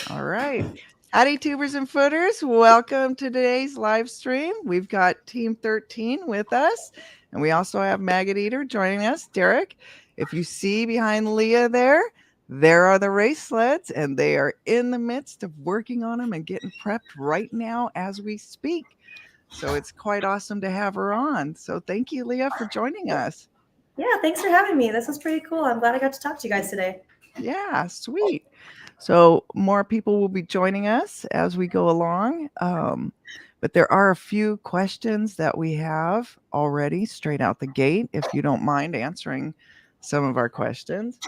All right. Howdy, tubers and footers. Welcome to today's live stream. We've got Team 13 with us, and we also have Maggot Eater joining us. Derek, if you see behind Leah there are the race sleds, and they are in the midst of working on them and getting prepped right now as we speak. So it's quite awesome to have her on. So thank you, Leah, for joining us. Yeah, thanks for having me. This is pretty cool. I'm glad I got to talk to you guys today. Yeah, sweet. So more people will be joining us as we go along. But there are a few questions that we have already straight out the gate, if you don't mind answering some of our questions.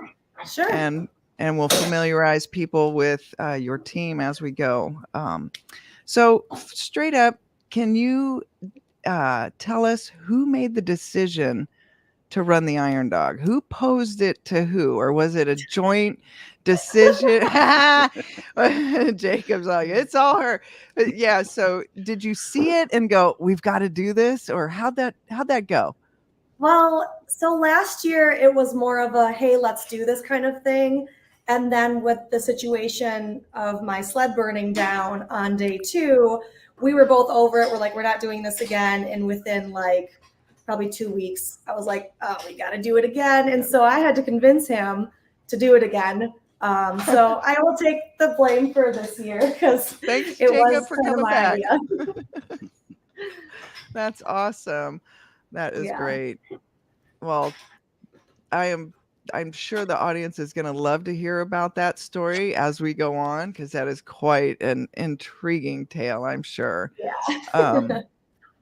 Sure. And we'll familiarize people with your team as we go. So straight up, can you tell us who made the decision to run the Iron Dog? Who posed it to who? Or was it a joint decision? Jacob's like, it's all her. Yeah. So did you see it and go, we've got to do this? Or how'd that go? Well, so last year it was more of a, hey, let's do this kind of thing. And then with the situation of my sled burning down on day 2, we were both over it. We're like, we're not doing this again. And within like probably 2 weeks, I was like, oh, we got to do it again. And so I had to convince him to do it again. So I will take the blame for this year because Thanks, it Jacob, was for kind of coming my back. idea. That's awesome. That is great. Well, I'm sure the audience is going to love to hear about that story as we go on, because that is quite an intriguing tale, I'm sure. Yeah.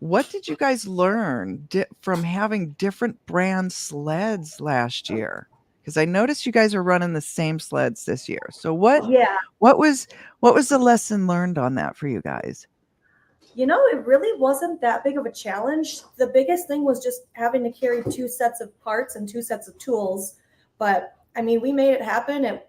What did you guys learn from having different brand sleds last year? Because I noticed you guys are running the same sleds this year. So what was the lesson learned on that for you guys? You know, it really wasn't that big of a challenge. The biggest thing was just having to carry 2 sets of parts and 2 sets of tools. But I mean, we made it happen, and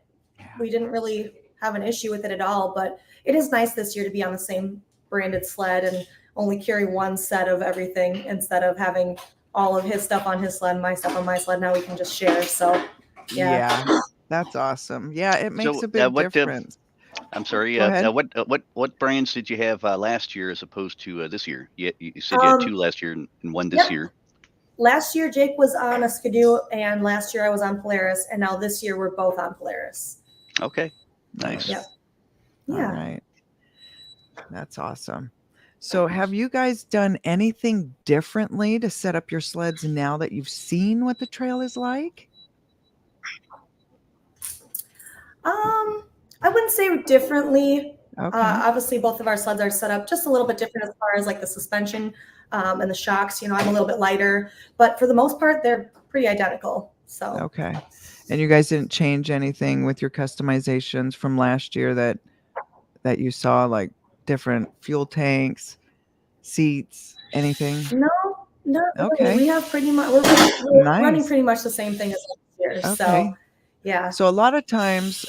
we didn't really have an issue with it at all. But it is nice this year to be on the same branded sled and only carry 1 set of everything instead of having all of his stuff on his sled, my stuff on my sled. Now we can just share. So, yeah, that's awesome. Yeah, it makes a big difference. I'm sorry. Go ahead. What brands did you have last year as opposed to this year? You said you had 2 last year and 1 this year. Last year, Jake was on a Skidoo, and last year I was on Polaris, and now this year we're both on Polaris. Okay, nice. Yep. Yeah. All right. That's awesome. So have you guys done anything differently to set up your sleds now that you've seen what the trail is like? I wouldn't say differently. Okay. Obviously, both of our sleds are set up just a little bit different as far as like the suspension and the shocks. You know, I'm a little bit lighter, but for the most part, they're pretty identical. So okay. And you guys didn't change anything with your customizations from last year that you saw, like different fuel tanks, seats, anything? No, not okay. Really. We have pretty much we're running pretty much the same thing as last year. Okay. So yeah. So a lot of times,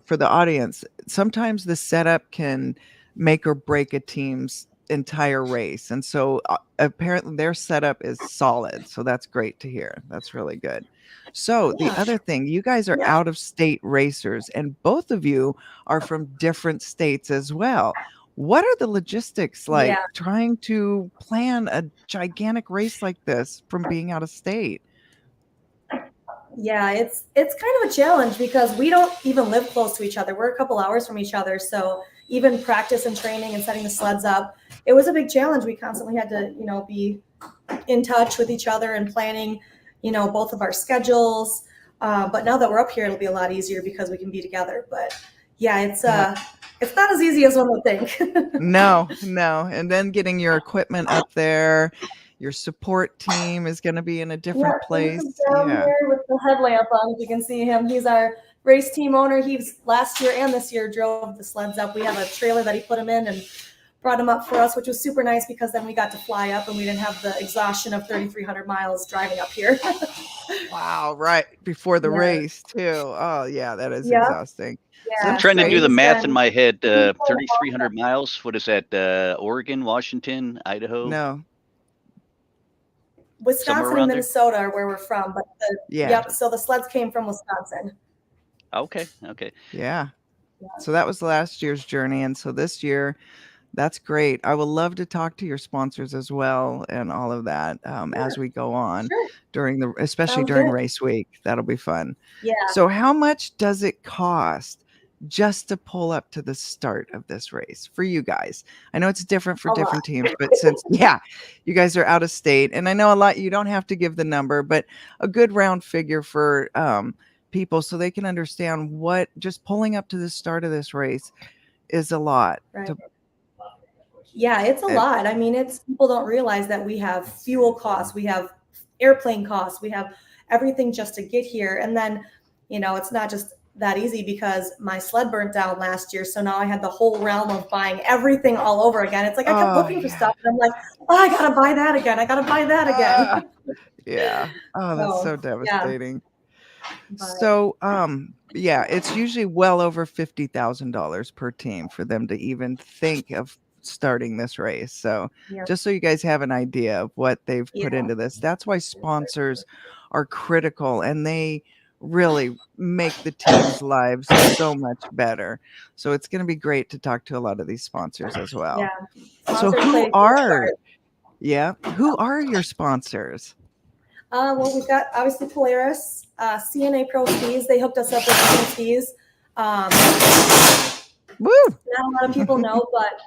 for the audience, sometimes the setup can make or break a team's entire race. And so apparently their setup is solid. So that's great to hear. That's really good. So the other thing, you guys are out of state racers, and both of you are from different states as well. What are the logistics like trying to plan a gigantic race like this from being out of state? Yeah, it's kind of a challenge because we don't even live close to each other. We're a couple hours from each other. So even practice and training and setting the sleds up, it was a big challenge. We constantly had to, you know, be in touch with each other and planning, you know, both of our schedules. But now that we're up here, it'll be a lot easier because we can be together. But yeah, it's not as easy as one would think. No. And then getting your equipment up there, your support team is going to be in a different place. Down here with the headlamp on, if you can see him. He's our race team owner. He's last year and this year drove the sleds up. We have a trailer that he put them in and brought them up for us, which was super nice because then we got to fly up and we didn't have the exhaustion of 3,300 miles driving up here. Wow, right before the race too. Oh yeah, that is exhausting. Yeah. I'm trying to do the math in my head. 3,300 miles. What is that? Oregon, Washington, Idaho? No. Wisconsin and Minnesota are where we're from, but so the sleds came from Wisconsin. Okay. Okay. Yeah. Yeah. So that was last year's journey. And so this year, that's great. I would love to talk to your sponsors as well and all of that as we go on Sure. especially Sounds during good. race week. That'll be fun. Yeah. So how much does it cost just to pull up to the start of this race for you guys? I know it's different for A lot. different teams, but since, you guys are out of state, and I know a lot, you don't have to give the number, but a good round figure for people so they can understand what just pulling up to the start of this race is a lot. Right. Yeah, it's a lot. I mean, people don't realize that we have fuel costs, we have airplane costs, we have everything just to get here. And then, it's not just that easy because my sled burnt down last year. So now I had the whole realm of buying everything all over again. It's like I kept looking for stuff and I'm like, oh, I gotta buy that again. I gotta buy that again. Yeah. Oh, that's so devastating. But So, it's usually well over $50,000 per team for them to even think of starting this race. So, yeah, just so you guys have an idea of what they've put into this, that's why sponsors are critical and they really make the team's lives so much better. So, it's going to be great to talk to a lot of these sponsors as well. yeah. So, Sponsors play a huge part. who are your sponsors? Well, we've got obviously Polaris, CNA Pro Skis. They hooked us up with some skis. Woo! Not a lot of people know, but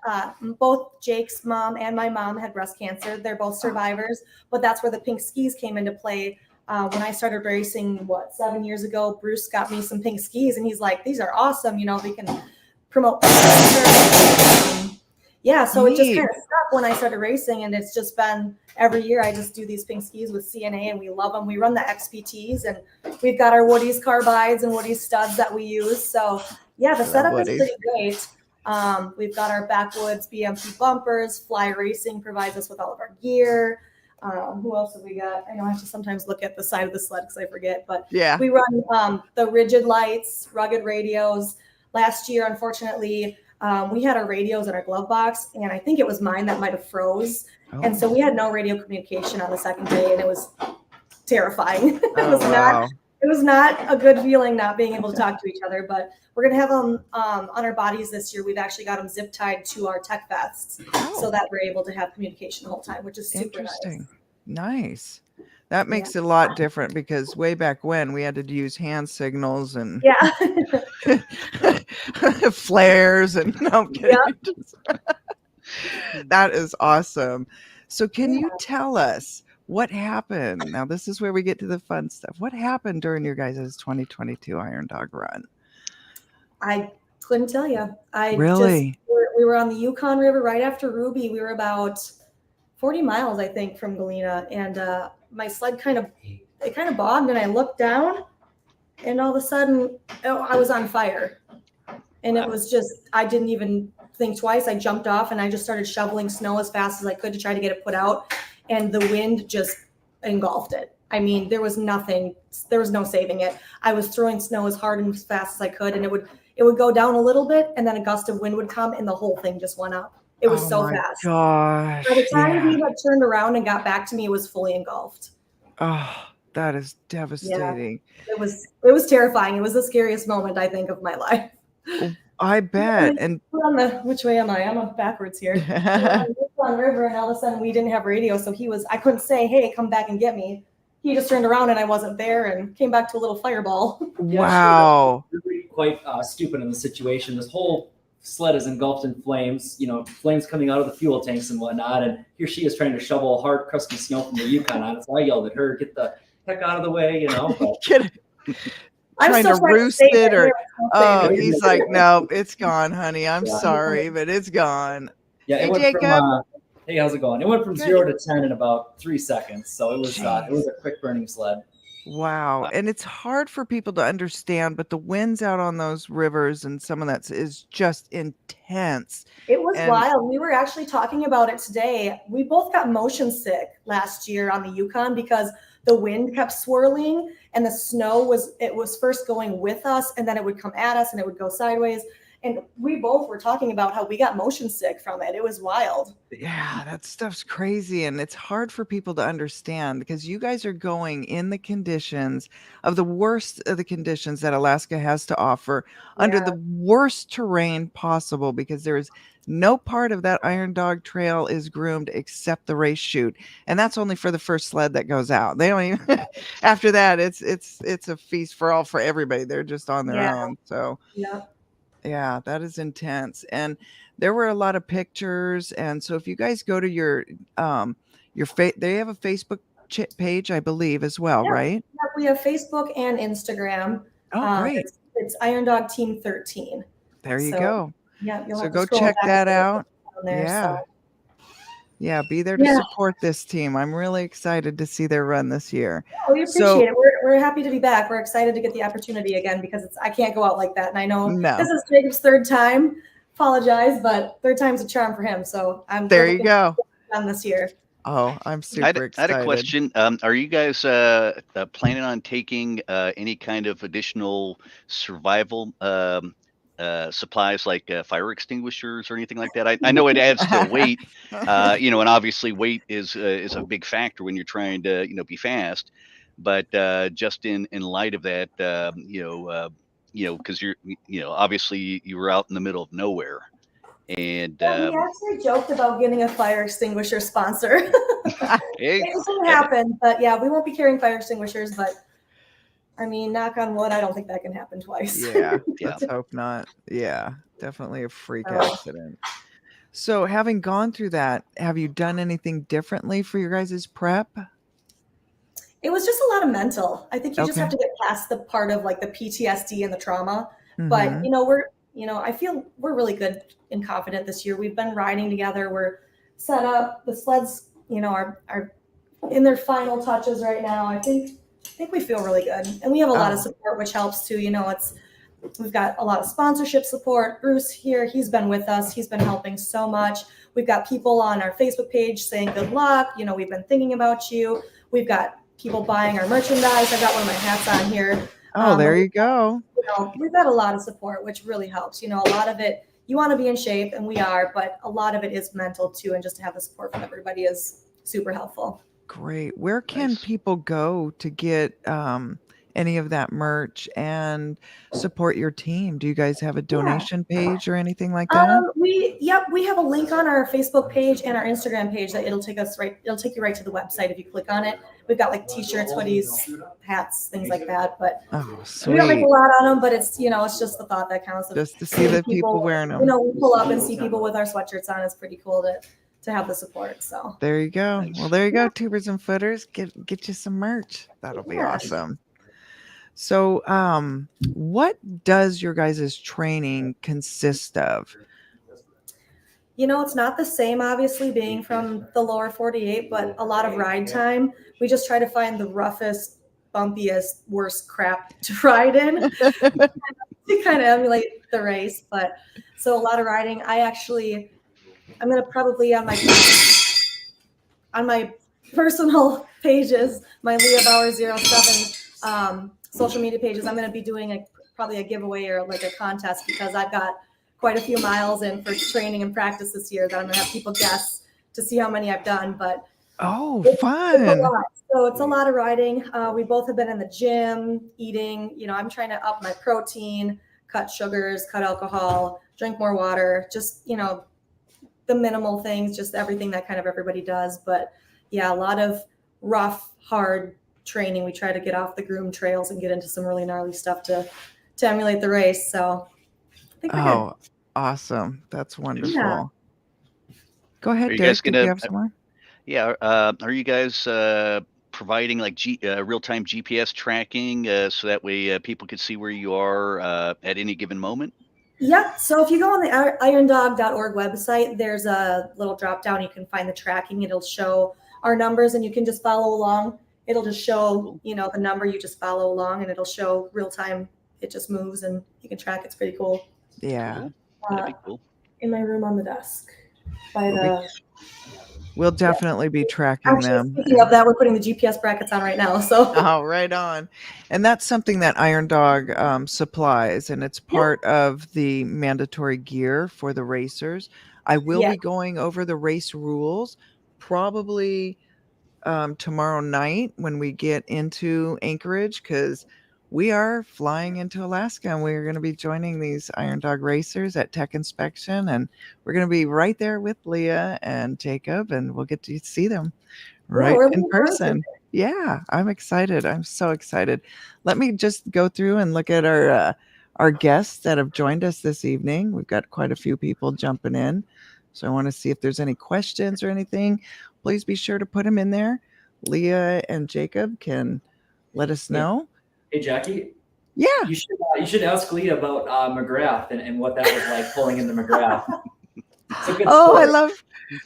both Jake's mom and my mom had breast cancer. They're both survivors, but that's where the pink skis came into play. When I started racing, 7 years ago, Bruce got me some pink skis, and he's like, "These are awesome. We can promote cancer." So it just kind of stuck when I started racing, and it's just been every year I just do these pink skis with CNA, and we love them. We run the XPTs, and we've got our Woody's carbides and Woody's studs that we use. So the setup is pretty great. We've got our backwoods BMP bumpers. Fly Racing provides us with all of our gear. Who else have we got? I know I have to sometimes look at the side of the sled because I forget, but we run the rigid lights, rugged radios. Last year, unfortunately, we had our radios in our glove box, and I think it was mine that might have froze. And so we had no radio communication on the second day, and it was terrifying. It was not a good feeling not being able to talk to each other, but we're going to have them on our bodies this year. We've actually got them zip tied to our tech vests so that we're able to have communication the whole time, which is super interesting. Nice. That makes it a lot different because way back when we had to use hand signals and flares and no, I'm kidding. That is awesome. So can you tell us what happened? Now this is where we get to the fun stuff. What happened during your guys' 2022 Iron Dog run? I couldn't tell you. Really? We were on the Yukon River right after Ruby. We were about 40 miles, I think, from Galena, and my sled kind of bogged, and I looked down, and all of a sudden, I was on fire. And it was just, I didn't even think twice. I jumped off, and I just started shoveling snow as fast as I could to try to get it put out, and the wind just engulfed it. I mean, there was no saving it. I was throwing snow as hard and as fast as I could, and it would go down a little bit, and then a gust of wind would come, and the whole thing just went up. It was so fast. Gosh. By the time he had turned around and got back to me, it was fully engulfed. Oh, that is devastating. Yeah, it was terrifying. It was the scariest moment, I think, of my life. I bet. And which way am I? I'm up backwards here. On the Yukon River, and all of a sudden we didn't have radio, so I couldn't say, "Hey, come back and get me." He just turned around and I wasn't there, and came back to a little fireball. Wow. Sure, really quite stupid in the situation. This whole sled is engulfed in flames, flames coming out of the fuel tanks and whatnot. And here she is trying to shovel hard, crusty snow from the Yukon on it. So I yelled at her, "Get the heck out of the way," But, trying to roost it, or he's like, "No, it's gone, honey. I'm sorry, but it's gone." Yeah, hey, Jacob. Hey, how's it going? It went from 0 to 10 in about 3 seconds. So it was a quick burning sled. Wow. And it's hard for people to understand, but the winds out on those rivers and some of that is just intense. It was wild. We were actually talking about it today. We both got motion sick last year on the Yukon because the wind kept swirling and the snow was first going with us, and then it would come at us and it would go sideways. And we both were talking about how we got motion sick from it. It was wild. Yeah, that stuff's crazy, and it's hard for people to understand because you guys are going in the conditions of the worst of the conditions that Alaska has to offer under Yeah. the worst terrain possible because there is no part of that Iron Dog Trail is groomed except the race chute, and that's only for the first sled that goes out. They don't even after that it's a feast for everybody. They're just on their Yeah. own. So Yeah. yeah, that is intense. And there were a lot of pictures. And so if you guys go to they have a Facebook page, I believe, as well, Yeah. right? Yeah, we have Facebook and Instagram. Oh, great. It's Iron Dog Team 13. There you So, go. yeah, you'll So have to go scroll check back that there, out. down there. Yeah. So. Yeah, be there to Yeah. support this team. I'm really excited to see their run this year. Oh, we So appreciate it. We're happy to be back. We're excited to get the opportunity again because I can't go out like that. And I know no. this is Jacob's third time. Apologize, but third time's a charm for him. So I'm There you go. on this year. Oh, I'm I super excited. had a question. Are you guys planning on taking any kind of additional survival supplies like fire extinguishers or anything like that? I know it adds to weight, and obviously weight is a big factor when you're trying to be fast. But just in light of that, because you're obviously you were out in the middle of nowhere. And We actually joked about getting a fire extinguisher sponsor. hey, It didn't happen, but yeah, we won't be carrying fire extinguishers. But I mean, knock on wood, I don't think that can happen twice. Yeah, Yeah. let's hope not. Yeah, definitely a freak Oh. accident. So, having gone through that, have you done anything differently for your guys' prep? It was just a lot of mental. I think you just Okay. have to get past the part of like the PTSD and the trauma. But Mhm. I feel we're really good and confident this year. We've been riding together. We're set up. The sleds, are in their final touches right now. I think we feel really good, and we have a lot of Oh. support, which helps too. We've got a lot of sponsorship support. Bruce here, he's been with us. He's been helping so much. We've got people on our Facebook page saying good luck. We've been thinking about you. We've got people buying our merchandise. I've got one of my hats on here. Oh, there you go. We've got a lot of support, which really helps. A lot of it, you want to be in shape, and we are, but a lot of it is mental too, and just to have the support from everybody is super helpful. Great. Where can Nice. people go to get any of that merch and support your team? Do you guys have a donation page or anything like that? We have a link on our Facebook page and our Instagram page that it'll take you right to the website if you click on it. We've got like t-shirts, hoodies, hats, things like that, but Oh, we don't make a sweet. lot on them, but it's it's just the thought that counts. Just to see the people wearing them. We pull up and see people with our sweatshirts on. It's pretty cool to have the support. So There you go. Nice. Well, there you go, tubers and footers. Get you some merch. That'll be Yeah. awesome. So, what does your guys' training consist of? it's not the same, obviously, being from the lower 48, but a lot of ride time. We just try to find the roughest, bumpiest, worst crap to ride in to kind of emulate the race. But so a lot of riding. I'm going to probably on my personal pages, my Leah Bauer 07 social media pages, I'm going to be doing probably a giveaway or like a contest because I've got quite a few miles in for training and practice this year that I'm going to have people guess to see how many I've done. But Oh, it's a fun. lot. So it's a lot of riding. We both have been in the gym, eating. I'm trying to up my protein, cut sugars, cut alcohol, drink more water, just, the minimal things, just everything that kind of everybody does. But yeah, a lot of rough, hard training. We try to get off the groomed trails and get into some really gnarly stuff to emulate the race. So I think we're good. Oh, awesome. That's wonderful. Go ahead, Are you Derek. guys Did gonna- you have some more? Yeah. Are you guys providing like real-time GPS tracking so that way people can see where you are at any given moment? Yep. So if you go on the irondog.org website, there's a little drop down. You can find the tracking. It'll show our numbers and you can just follow along. It'll just show, the number, you just follow along and it'll show real time. It just moves and you can track. It's pretty cool. Yeah. Cool. That'd be cool. In my room on the desk by Well, the We'll definitely be tracking Actually, them. speaking of that, we're putting the GPS brackets on right now. So Oh, right on. And that's something that Iron Dog supplies, and it's part of the mandatory gear for the racers. I will yeah, be going over the race rules probably tomorrow night when we get into Anchorage, because we are flying into Alaska and we're going to be joining these Iron Dog racers at Tech Inspection. And we're going to be right there with Leah and Jacob, and we'll get to see them right we're in looking forward to person. it. Yeah, I'm excited. I'm so excited. Let me just go through and look at our guests that have joined us this evening. We've got quite a few people jumping in. So I want to see if there's any questions or anything. Please be sure to put them in there. Leah and Jacob can let us know. Hey, Jackie. Yeah. You should ask Leah about McGrath and what that was like pulling into McGrath. It's a good Oh, I story. love.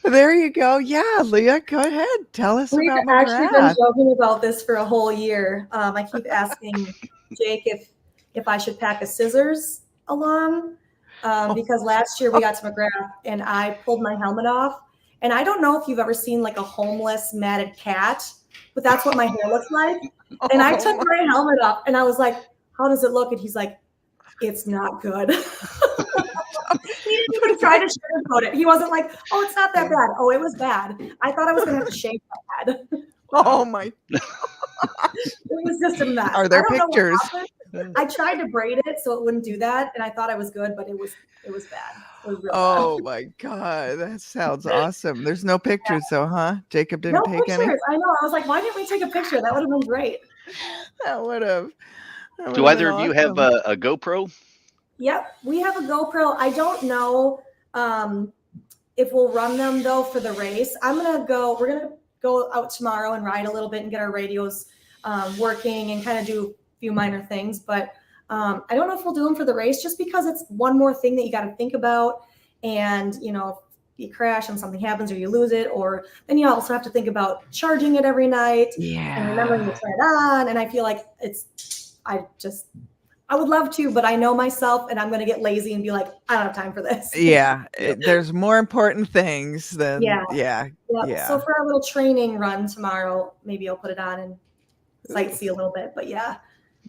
There you go. Yeah, Leah, go ahead. Tell us We've about actually been McGrath. joking about this for a whole year. I keep asking Jake if I should pack a scissors along because last year we got to McGrath and I pulled my helmet off. And I don't know if you've ever seen like a homeless matted cat, but that's what my hair looks like. And I took my helmet off and I was like, "How does it look?" And he's like, "It's not good." He didn't even try to sugarcoat it. He wasn't like, "Oh, it's not that bad." Oh, it was bad. I thought I was gonna have to shave my head. Oh my. It was just a mess. Are there I don't know what pictures? happened. I tried to braid it so it wouldn't do that, and I thought I was good, but it was bad. It was real Oh my God, that sounds awesome. There's no pictures though, huh? Jacob bad. didn't No take pictures. any? I know. I was like, why didn't we take a picture? That would have been great. That would have. Do either of you have a GoPro? Yep, we have a GoPro. I don't know if we'll run them though for the race. We're gonna go out tomorrow and ride a little bit and get our radios working and kind of do a few minor things. But I don't know if we'll do them for the race just because it's one more thing that you got to think about. And, you know, if you crash and something happens or you lose it, or then you also have to think about charging it every night and remembering to turn it on. And I feel like I would love to, but I know myself and I'm going to get lazy and be like, I don't have time for this. Yeah, there's more important things than, Yeah. yeah. So for our little training run tomorrow, maybe I'll put it on and sightsee a little bit, but yeah.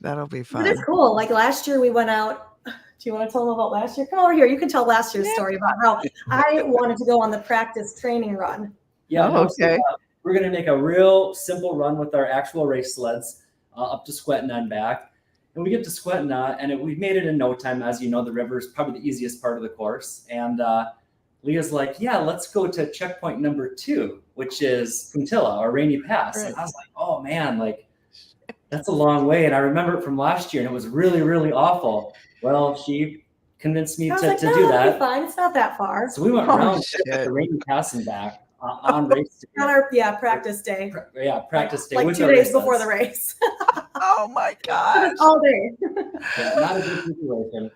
That'll be But fun. it's cool. Like last year we went out. Do you want to tell them about last year? Come over here. You can tell last year's story about how I wanted to go on the practice training run. Yeah, okay. So, we're going to make a real simple run with our actual race sleds up to Squetina and back. And we get to Squetina, and we made it in no time. As you know, the river is probably the easiest part of the course. And Leah's like, yeah, let's go to checkpoint number 2, which is Puntilla or Rainy Pass. Right. And I was like, oh, man, like, that's a long way. And I remember it from last year, and it was really, really awful. Well, she convinced me to do that. It'll be fine. It's not that far. So we went around the Rainy Pass and back on race day. On our practice day. Practice day. Like 2 days before the race. Oh my gosh. All day. Yeah, not a good situation.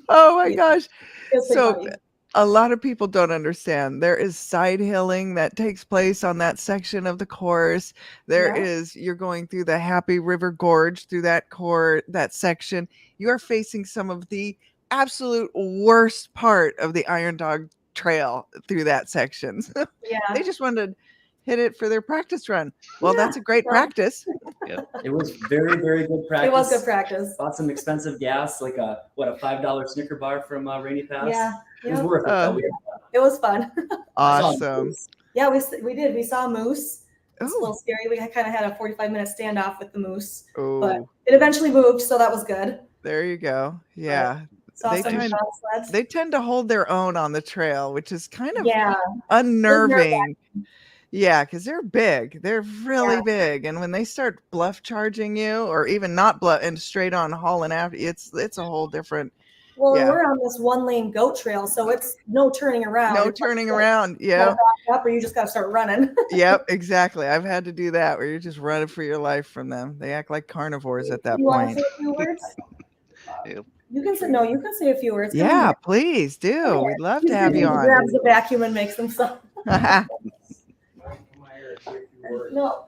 Oh my gosh. It's So funny. a lot of people don't understand. There is side hilling that takes place on that section of the course. You're going through the Happy River Gorge through that section. You are facing some of the absolute worst part of the Iron Dog Trail through that section. Yeah. They just wanted to hit it for their practice run. Well, that's a great practice. It was very, very good practice. It was good practice. Bought some expensive gas, like a $5 Snicker bar from Rainy Pass. Yeah. It was worth it though. It was fun. Awesome. Yeah, we did. We saw a moose. It's a Oh. little scary. We kind of had a 45-minute standoff with the moose, but Oh, it eventually moved, so that was good. there you go. Yeah. Saw They some tend- shot sleds. They tend to hold their own on the trail, which is kind of Yeah. unnerving. Yeah, because they're big. They're really Yeah. big. And when they start bluff charging you or even not bluff and straight on hauling after, it's a whole different. Well, Yeah. we're on this 1-lane goat trail, so it's no turning around. No It's turning like, around. gotta Yeah. back up or you just got to start running. Yep, exactly. I've had to do that where you're just running for your life from them. They act like carnivores at that You want to point. say a few words? Yep. You can say a few words. Come Yeah, here. please do. We'd love to have He you on. grabs the vacuum and makes them so. No.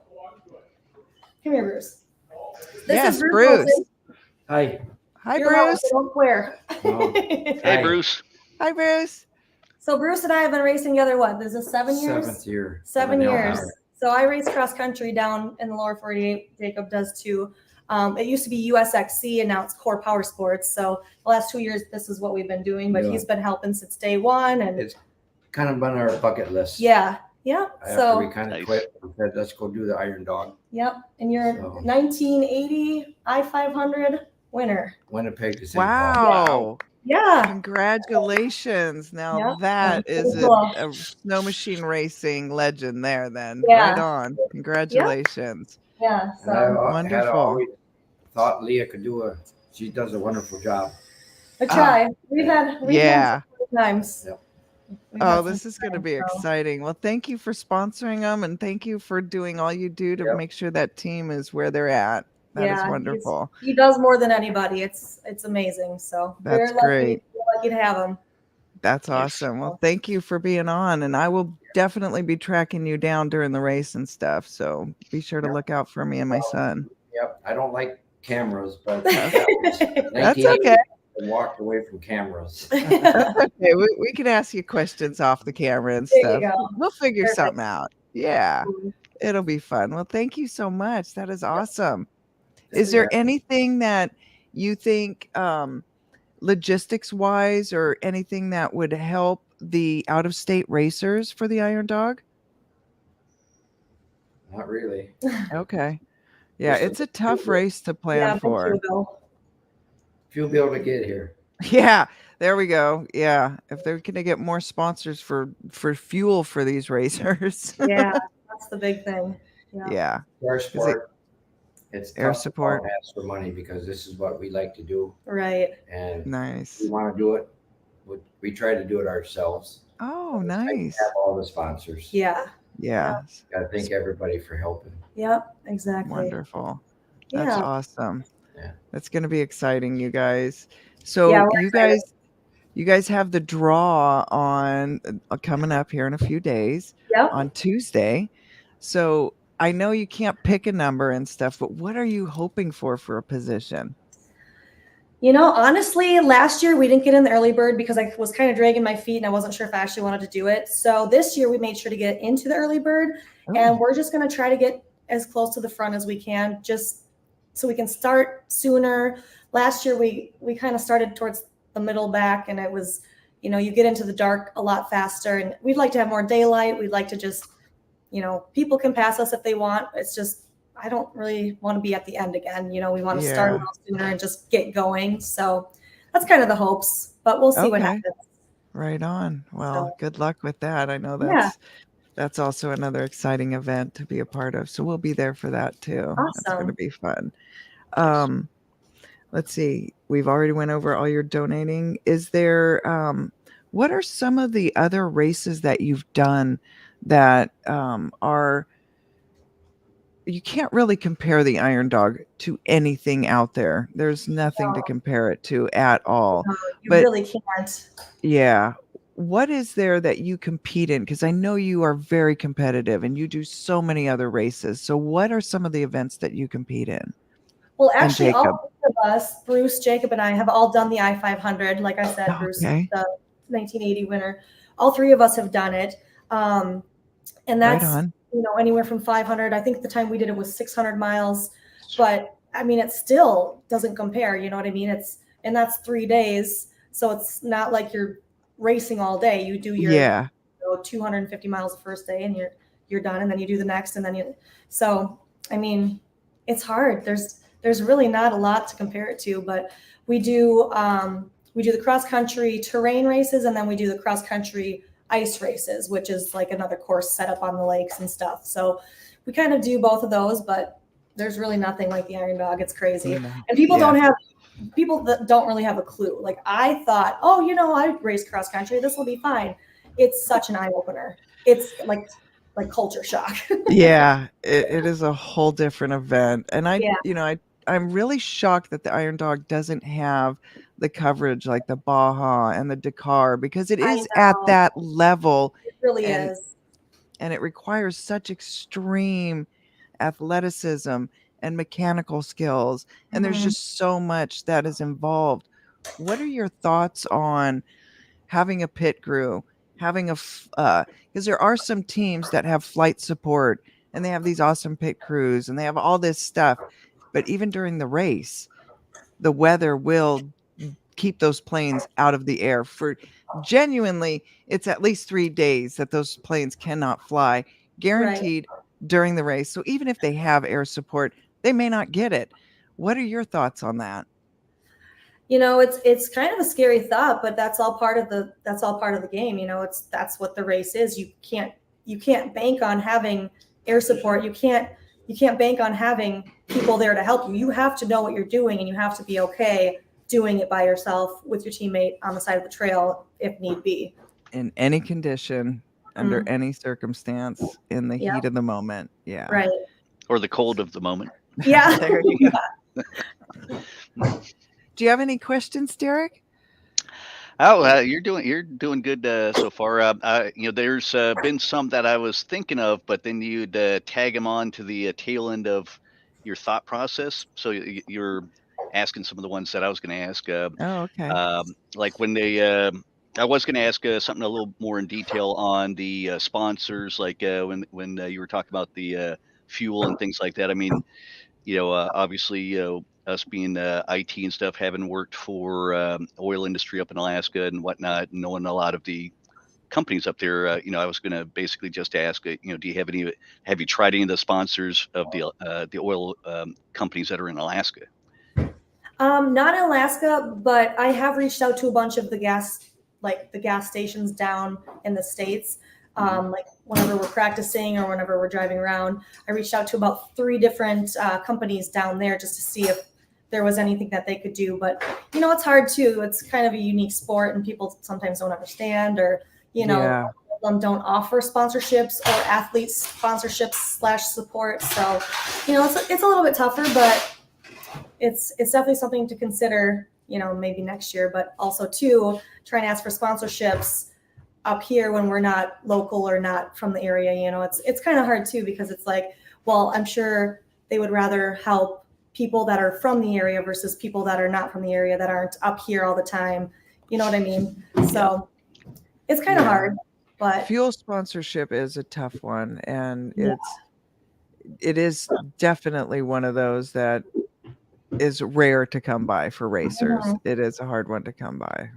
Come here, Bruce. This Yes, is Bruce. Wilson. Hi. Hi, You're out, Bruce. so don't swear. Oh. Hey, Hi. Bruce. Hi, Bruce. So Bruce and I have been racing together. What? This is 7 years. 7th year. 7 Now. years. So I race cross country down in the lower 48. Jacob does too. It used to be USXC and now it's Core Power Sports. So the last 2 years, this is what we've been doing. But Yeah. he's been helping since day one. And It's kind of on our bucket list. yeah. After we So kind of Nice. quit, we said, let's go do the Iron Dog. yep. And you're So. 1980 I-500 winner. Winnipeg to St. Paul. Wow. Yeah. Congratulations. Now Yeah. that That's is pretty cool. a snow machine racing legend there then. Yeah. Right on. Congratulations. Yeah. And I So had Wonderful. always thought Leah could she does a wonderful job. I try. We've had Yeah. times. Yep. We've had Oh, some this is going to times, be so. exciting. Well, thank you for sponsoring them and thank you for doing all you do to Yep. make sure that team is where they're at. That is Yeah, wonderful. He does more than anybody. It's amazing. So That's we're great. lucky to have him. That's Yes. awesome. Well, thank you for being on, and I will definitely be tracking you down during the race and stuff. So be sure to Yep. look out for me and my son. Yep. I don't like cameras, but That's that's okay. I walked away from cameras. Okay, we can ask you questions off the camera and There you stuff. go. We'll figure Perfect. something out. Yeah, it'll be fun. Well, thank you so much. That is awesome. Is there anything that you think logistics wise or anything that would help the out of state racers for the Iron Dog? Not really. Okay. Yeah, Just it's a tough race to plan Yeah, for. thank you, Bill. If you'll be able to get here. Yeah, there we go. Yeah, if they're going to get more sponsors for fuel for these racers. Yeah, that's the big thing. Yeah. Yeah, Air support. It's Air tough to support. ask for money because this is what we like to do, Right. and nice. we want to do it. We try to do it ourselves. Oh, We nice. have all the sponsors. Yeah. Yeah, Got to thank everybody for helping. Yep. Exactly. wonderful. That's Yeah. awesome. Yeah. That's going to be exciting, you guys. So Yeah, we're you guys have the draw on coming up here in a few days Yep. on Tuesday. So I know you can't pick a number and stuff, but what are you hoping for a position? You know, honestly, last year we didn't get in the early bird because I was kind of dragging my feet and I wasn't sure if I actually wanted to do it. So this year we made sure to get into the early bird, and we're just going to try to get as close to the front as we can, just so we can start sooner. Last year we kind of started towards the middle back, and it was, you get into the dark a lot faster, and we'd like to have more daylight. We'd like to just, people can pass us if they want. It's just, I don't really want to be at the end again. We want to start a little sooner and just get going. So that's kind of the hopes, but we'll see what happens. Right on. Well, So- good luck with that. I know Yeah. that's also another exciting event to be a part of. So we'll be there for that too. It's going to Awesome. be fun. Let's see. We've already went over all your donating. Is there what are some of the other races that you've done that are you can't really compare the Iron Dog to anything out there. There's nothing to compare it to at all. No, you But- really can't. Yeah. What is there that you compete in? Because I know you are very competitive and you do so many other races. So what are some of the events that you compete in? Well, And actually, Jacob. all three of us, Bruce, Jacob, and I, have all done the I-500. Like I said, Bruce, Okay. the 1980 winner. All three of us have done it. And that's, Right on. anywhere from 500. I think the time we did it was 600 miles. But, I mean, it still doesn't compare. You know what I mean? And that's 3 days. So it's not like you're racing all day. You do your Yeah. 250 miles the first day and you're done, and then you do the next, and then so I mean, it's hard. There's really not a lot to compare it to, but we do the cross country terrain races, and then we do the cross country ice races, which is like another course set up on the lakes and stuff. So we kind of do both of those, but there's really nothing like the Iron Dog. It's crazy. No. And people Yeah. people that don't really have a clue. Like I thought, I race cross country. This will be fine. It's such an eye opener. It's like culture shock. Yeah, it is a whole different event. And Yeah. I'm really shocked that the Iron Dog doesn't have the coverage like the Baja and the Dakar, because it I is at know. that level It really And- is. and it requires such extreme athleticism and mechanical skills. And there's Mhm. just so much that is involved. What are your thoughts on having a pit crew, having because there are some teams that have flight support and they have these awesome pit crews and they have all this stuff, but even during the race, the weather will keep those planes out of the air for genuinely. It's at least 3 days that those planes cannot fly, guaranteed during the race. So even if they have air support, they may not get it. What are your thoughts on that? It's kind of a scary thought, but that's all part of the game. That's what the race is. You can't bank on having air support. You can't bank on having people there to help you. You have to know what you're doing, and you have to be okay doing it by yourself with your teammate on the side of the trail if need be. In any condition, under any circumstance, in the heat of the moment. Yeah. Right. Or the cold of the moment. Yeah. There you go. Do you have any questions, Derek? Oh, you're doing good so far. There's been some that I was thinking of, but then you'd tag them on to the tail end of your thought process. So you're asking some of the ones that I was going to ask. Oh, okay. Like when I was going to ask something a little more in detail on the sponsors, like when you were talking about the fuel and things like that. I mean, obviously, us being IT and stuff, having worked for oil industry up in Alaska and whatnot, and knowing a lot of the companies up there, I was going to basically just ask, do you have you tried any of the sponsors of the oil companies that are in Alaska? Not in Alaska, but I have reached out to a bunch of the gas stations down in the States. Like whenever we're practicing or whenever we're driving around, I reached out to about 3 different companies down there just to see if there was anything that they could do. But, it's hard too. It's kind of a unique sport and people sometimes don't understand, or, them don't offer sponsorships or athlete sponsorships / support. So, it's a little bit tougher, but it's definitely something to consider, maybe next year, but also too, try and ask for sponsorships up here when we're not local or not from the area. It's kind of hard too, because it's like, well, I'm sure they would rather help people that are from the area versus people that are not from the area that aren't up here all the time. You know what I mean? So it's kind of hard, but fuel sponsorship is a tough one. And it is definitely one of those that is rare to come by for racers. It is a hard one to come by.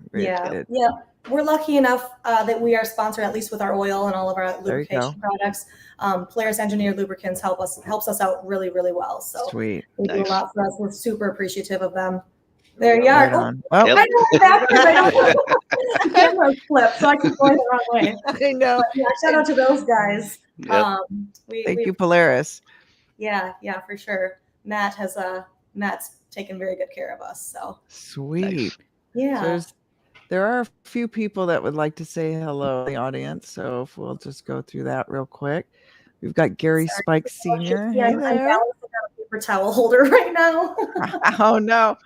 We're lucky enough that we are sponsored, at least with our oil and all of our lubrication products. Polaris Engineered Lubricants helps us out really, really well. So sweet. They do a lot for us. We're super appreciative of them. There you are. Right I know backwards. The camera flipped, so I keep going the wrong way. I know. But shout out to those guys. Yep. Thank you, Polaris. Yeah, for sure. Matt's taken very good care of us. So sweet. Nice. Yeah. So there are a few people that would like to say hello in the audience. So if we'll just go through that real quick. We've got Gary Spike Sr. Yeah, Hey I'm there. balancing on a paper towel holder right now. Oh no.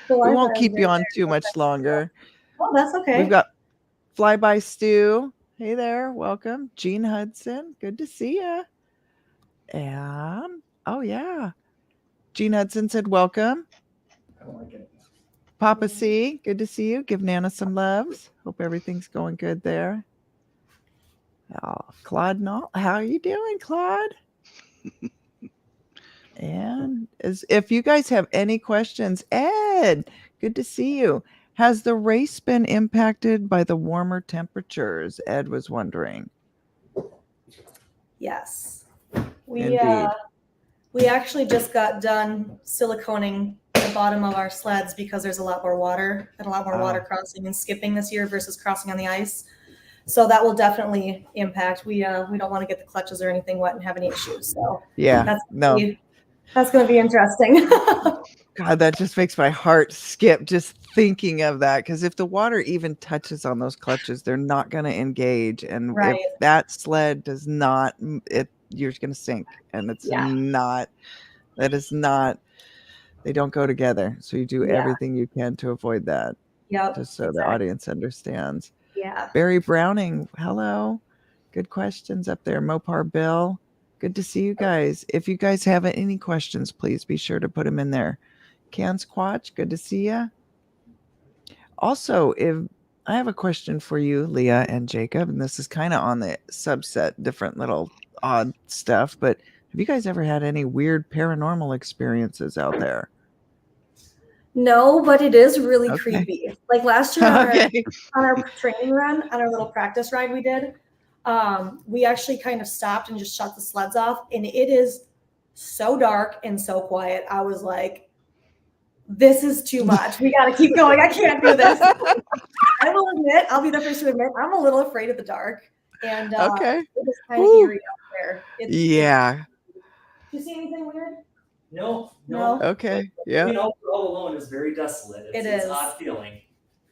So We won't keep you on too much longer. Oh, that's okay. We've got Flyby Stu. Hey there. Welcome. Gene Hudson. Good to see you. And Gene Hudson said welcome. I don't like it. Papa C, good to see you. Give Nana some loves. Hope everything's going good there. Oh, Claude Knoll, how are you doing, Claude? And if you guys have any questions, Ed, good to see you. Has the race been impacted by the warmer temperatures? Ed was wondering. Yes. Indeed. We actually just got done siliconing the bottom of our sleds because there's a lot more water and a lot more water crossing and skipping this year versus crossing on the ice. So that will definitely impact. We don't want to get the clutches or anything wet and have any issues. So that's going to be interesting. God, that just makes my heart skip just thinking of that. Because if the water even touches on those clutches, they're not going to engage. And if that sled does not, you're going to sink. And it's not, that is not, they don't go together. So you do everything you can to avoid that. Yep. Just so the audience understands. Yeah. Barry Browning, hello. Good questions up there. Mopar Bill, good to see you guys. If you guys have any questions, please be sure to put them in there. Can Squatch, good to see you. Also, if I have a question for you, Leah and Jacob, and this is kind of on the subset, different little odd stuff, but have you guys ever had any weird paranormal experiences out there? No, but it is really Okay. creepy. Like last year on Okay. our training run, on our little practice ride we did, we actually kind of stopped and just shut the sleds off, and it is so dark and so quiet. I was like, this is too much. We got to keep going. I can't do this. I will admit, I'll be the first to admit, I'm a little afraid of the dark, and Okay. it was kind of Woo. eerie out there. Yeah. Do you see anything weird? No. Okay. Yeah. Being all alone is very desolate. It's It is. an odd feeling.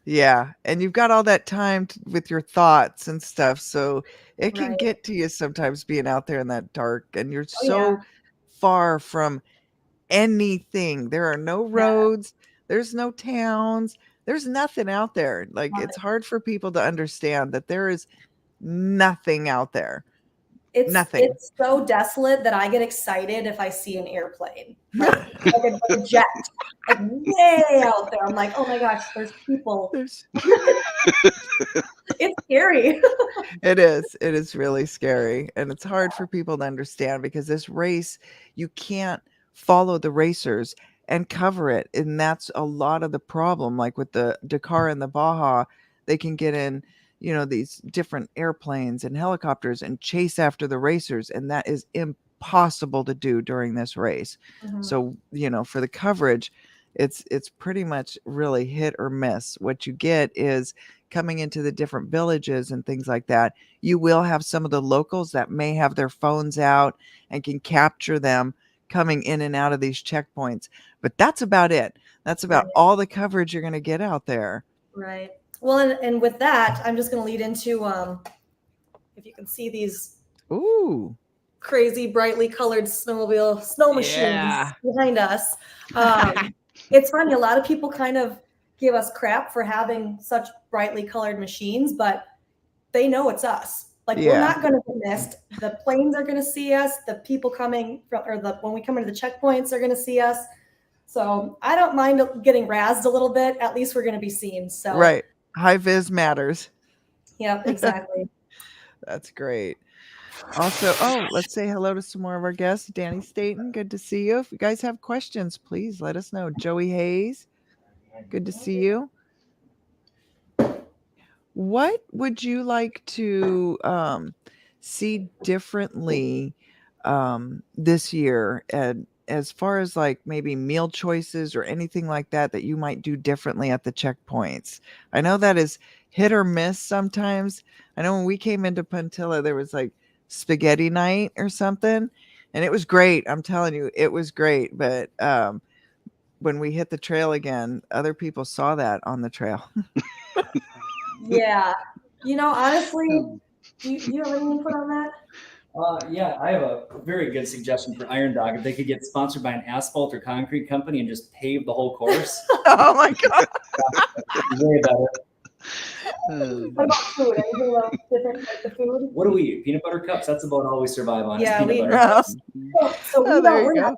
Yeah. And you've got all that time with your thoughts and stuff. So it can Right. get to you sometimes being out there in that dark, and you're Oh, so yeah. far from anything. There are no roads, there's no towns, there's nothing out there. Like, it's hard for people to understand that there is nothing out there. Nothing. It's so desolate that I get excited if I see an airplane, like a jet, like way out there. I'm like, oh my gosh, there's people. There's- It's scary. It is really scary, and it's hard for people to understand because this race, you can't follow the racers and cover it, and that's a lot of the problem. Like with the Dakar and the Baja, they can get in, these different airplanes and helicopters and chase after the racers, and that is impossible to do during this race. Mhm. So, for the coverage, it's pretty much really hit or miss. What you get is coming into the different villages and things like that. You will have some of the locals that may have their phones out and can capture them coming in and out of these checkpoints, but that's about it. That's about Right. all the coverage you're going to get out there. Right. Well, and with that, I'm just going to lead into if you can see these Ooh. crazy brightly colored snow machines Yeah. behind us. It's funny, a lot of people kind of give us crap for having such brightly colored machines, but they know it's us. Like, we're Yeah. not going to be missed. The planes are going to see us. The people coming from, when we come into the checkpoints are going to see us. So I don't mind getting razzed a little bit. At least we're going to be seen. So Right. High vis matters. yeah, exactly. That's great. Also, let's say hello to some more of our guests. Danny Staten, good to see you. If you guys have questions, please let us know. Joey Hayes, good to see you. What would you like to see differently this year, and as far as like maybe meal choices or anything like that you might do differently at the checkpoints? I know that is hit or miss sometimes. I know when we came into Puntilla, there was like spaghetti night or something, and it was great. I'm telling you, it was great. But when we hit the trail again, other people saw that on the trail. Yeah. Honestly, do you have any input on that? Yeah, I have a very good suggestion for Iron Dog. If they could get sponsored by an asphalt or concrete company and just pave the whole course, Oh my God. way better. What about food? Anything else different like the food? What do we eat? Peanut butter cups? That's about all we survive on. Yeah, is peanut we- butter Oh. cups. So we Oh, there you we're go. not,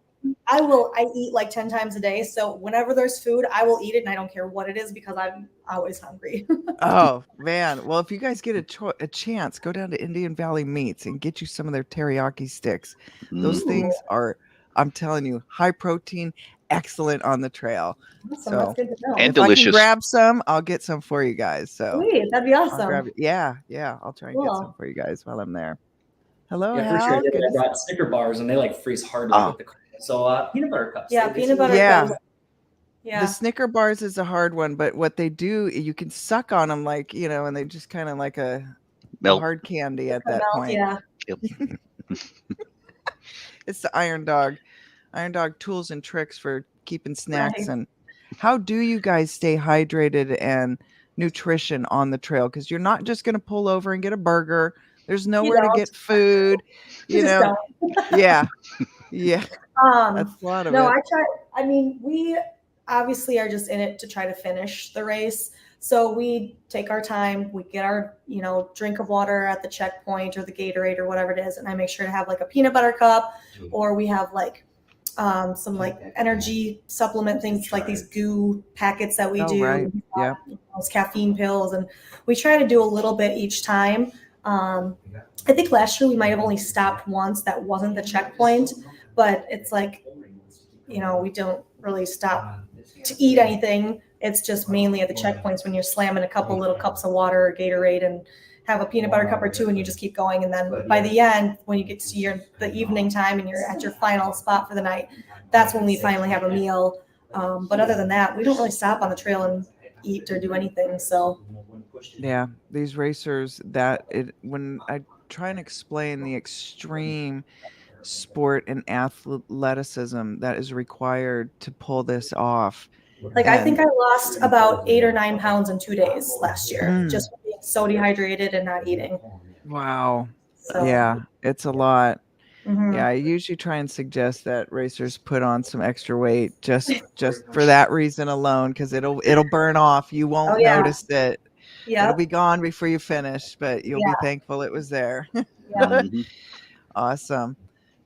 I eat like 10 times a day. So whenever there's food, I will eat it, and I don't care what it is because I'm always hungry. Oh man. Well, if you guys get a chance, go down to Indian Valley Meats and get you some of their teriyaki sticks. Those Mm. things are, I'm telling you, high protein, excellent on the trail. Awesome, that's good to know. And If I can delicious. grab some, I'll get some for you guys. So Sweet, that'd be I'll awesome. grab it. Yeah. I'll try and get some Cool. for you guys while I'm there. Hello, Yeah, for sure. I Hal. did. Good I to brought Snicker bars, and they like freeze hard Oh. with the. So peanut butter cups. Yeah, They peanut seem- butter Yeah. cups. Yeah. The Snicker bars is a hard one, but what they do, you can suck on them like, and they just kind of like a Melt. hard candy at Come that out, point. yeah. It's the Iron Dog tools and tricks for keeping snacks. Right. And how do you guys stay hydrated and nutrition on the trail? Because you're not just going to pull over and get a burger. There's nowhere to don't. get food. You just don't. Yeah. That's a lot of No, it. we obviously are just in it to try to finish the race. So we take our time, we get our, drink of water at the checkpoint or the Gatorade or whatever it is. And I make sure to have like a peanut butter cup, or we have like some like energy supplement things, like these goo packets that we Oh, do, right. Yep. those caffeine pills, and we try to do a little bit each time. I think last year we might have only stopped once. That wasn't the checkpoint, but it's like, we don't really stop to eat anything. It's just mainly at the checkpoints when you're slamming a couple little cups of water or Gatorade and have a peanut butter cup or two, and you just keep going. And then by the end, when you get to the evening time and you're at your final spot for the night, that's when we finally have a meal. But other than that, we don't really stop on the trail and eat or do anything. So Yeah, these racers when I try and explain the extreme sport and athleticism that is required to pull this off. like, I think And I lost about 8 or 9 pounds in 2 days last year, Mm. just from being so dehydrated and not eating. wow. So Yeah, it's a lot. mhm. Yeah, I usually try and suggest that racers put on some extra weight just for that reason alone, because it'll burn off. You Oh won't yeah, notice it. It'll yep, be gone before you finish, but you'll be yeah, thankful it was there. yeah. Mhm. Awesome.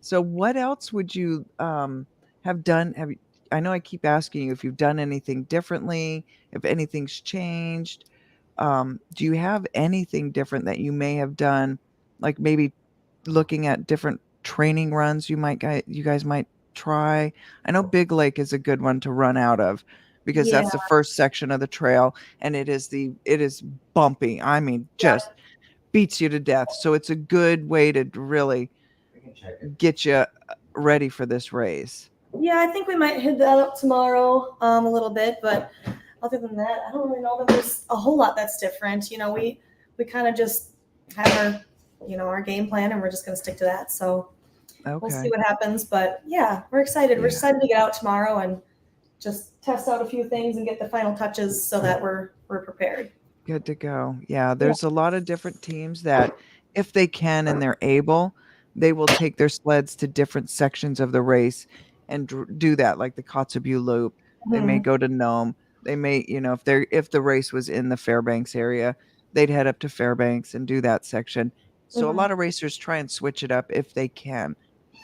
So what else would you have done? I know I keep asking you if you've done anything differently, if anything's changed. Do you have anything different that you may have done, like maybe looking at different training runs you guys might try? I know Big Lake is a good one to run out of because Yeah, that's the first section of the trail, and it is bumpy. I mean, just beats you to death. So it's a good way to really get you ready for this race. yeah. I think we might hit that up tomorrow, a little bit, but other than that, I don't really know that there's a whole lot that's different. We kind of just have our game plan, and we're just going to stick to that. So we'll see Okay. what happens. But yeah, we're excited. We're Yeah. excited to get out tomorrow and just test out a few things and get the final touches so that we're prepared. Good to go. Yeah, there's a lot of different teams that, if they can and they're able, they will take their sleds to different sections of the race and do that, like the Kotzebue Loop. They may Mhm. go to Nome. They may, if the race was in the Fairbanks area, they'd head up to Fairbanks and do that section. So a Mhm. lot of racers try and switch it up if they can,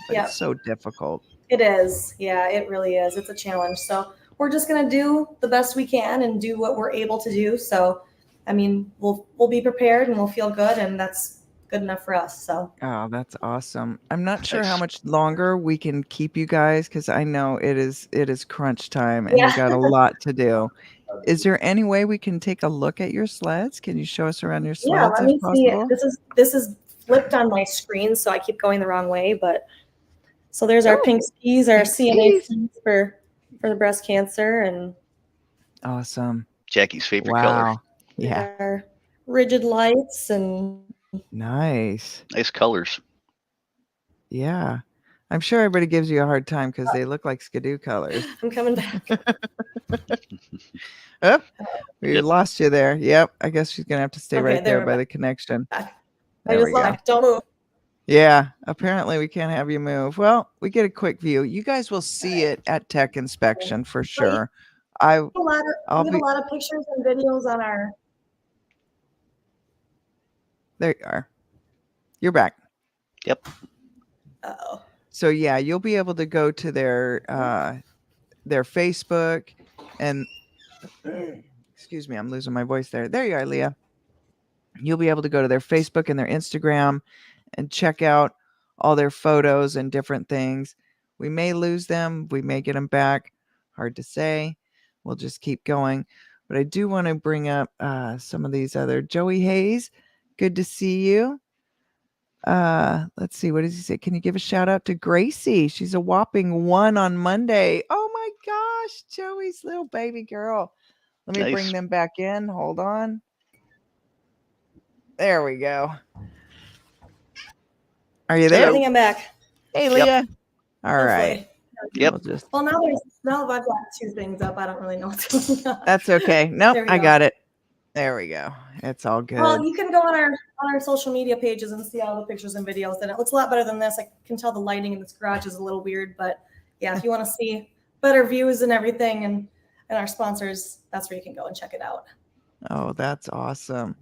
but Yep. it's so difficult. It is. Yeah, it really is. It's a challenge. So we're just gonna do the best we can and do what we're able to do. So, I mean, we'll be prepared and we'll feel good, and that's good enough for us. So Oh, that's awesome. I'm not sure how Nice. much longer we can keep you guys because I know it is crunch time and you yeah, got a lot to do. Is there any way we can take a look at your sleds? Can you show us around your yeah. sleds Let if me see. possible? This is flipped on my screen, so I keep going the wrong way. But so there's our Oh, pink skis, our pink CNA skis. skis for the breast cancer, and Awesome. Jackie's favorite color. Wow. Yeah. our rigid lights, and Nice. Nice colors. Yeah. I'm sure everybody gives you a hard time because they look like Skidoo colors. I'm coming back. Oh, we Yep. lost you there. Yep. I guess she's gonna have to stay Okay, right there there we're by back. the connection. I There just we go. like don't move. Yeah, apparently we can't have you move. Well, we get a quick view. You guys will see it at tech inspection for sure. We have a lot I'll be of pictures and videos on our. there you are. You're back. Yep. Uh-oh. So yeah, you'll be able to go to their Facebook and excuse me, I'm losing my voice there. There you are, Leah. You'll be able to go to their Facebook and their Instagram and check out all their photos and different things. We may lose them, we may get them back. Hard to say. We'll just keep going. But I do want to bring up some of these other. Joey Hayes, good to see you. Let's see, what does he say? Can you give a shout out to Gracie? She's a whopping 1 on Monday. Oh my gosh, Joey's little baby girl. Let me bring Nice. them back in. Hold on. There we go. Are you I there? think I'm back. Hey, Yep. Leah. All Hopefully. right. Yep. We'll just, Well, now I've got 2 things up. I don't really know what's going on. that's okay. Nope, There we I go. got it. There we go. It's all good. Well, you can go on our social media pages and see all the pictures and videos. And it looks a lot better than this. I can tell the lighting in this garage is a little weird, but yeah, if you want to see better views and everything and our sponsors, that's where you can go and check it out. Oh, that's awesome.